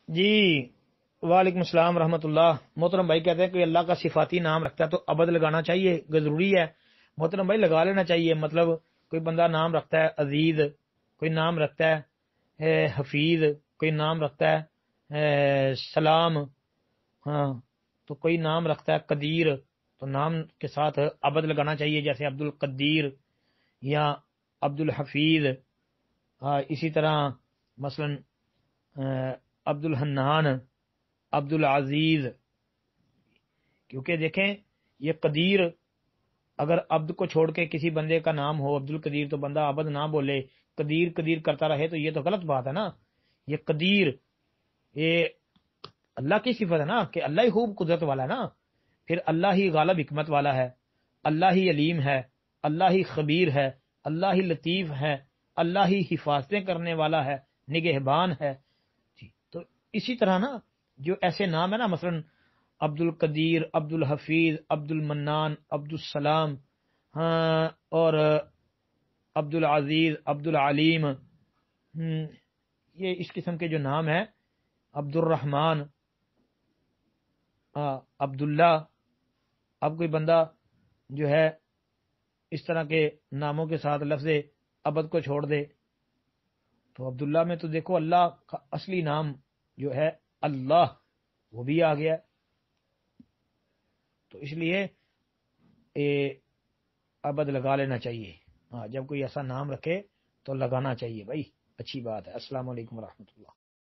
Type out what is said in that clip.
جی وعلیکم السلام ورحمۃ اللہ۔ محترم بھائی کہتے ہیں کہ اللہ کا صفاتی نام رکھتا ہے تو ابد لگانا چاہیے، ضروری ہے محترم بھائی، لگا لینا چاہیے۔ مطلب کوئی بندہ نام رکھتا ہے عزیز، کوئی نام رکھتا ہے حفیظ، کوئی نام رکھتا ہے سلام، ہاں، تو کوئی نام رکھتا ہے قدیر، تو نام کے ساتھ ابد لگانا چاہیے، جیسے عبد القدیر یا عبد الحفیظ۔ اسی طرح مثلا عبد الحنان، عبد العزیز، کیونکہ دیکھیں یہ قدیر، اگر عبد کو چھوڑ کے کسی بندے کا نام ہو عبد القدیر تو بندہ عبد نہ بولے، قدیر قدیر کرتا رہے، تو یہ تو غلط بات ہے نا۔ یہ قدیر یہ اللہ کی صفت ہے نا، کہ اللہ ہی خوب قدرت والا ہے نا، پھر اللہ ہی غالب حکمت والا ہے، اللہ ہی علیم ہے، اللہ ہی خبیر ہے، اللہ ہی لطیف ہے، اللہ ہی حفاظتیں کرنے والا ہے، نگہبان ہے۔ جی تو اسی طرح نا جو ایسے نام ہے نا، مثلا عبد القدیر، عبد الحفیظ، عبد المنان، عبد السلام، ہاں، اور عبد العزیز، عبد العلیم، یہ اس قسم کے جو نام ہیں، عبد الرحمن، عبداللہ۔ اب کوئی بندہ جو ہے اس طرح کے ناموں کے ساتھ لفظ عبد کو چھوڑ دے تو عبداللہ میں تو دیکھو اللہ کا اصلی نام جو ہے اللہ وہ بھی آ گیا، تو اس لیے عبد لگا لینا چاہیے۔ ہاں، جب کوئی ایسا نام رکھے تو لگانا چاہیے بھائی، اچھی بات ہے۔ السلام علیکم ورحمۃ اللہ۔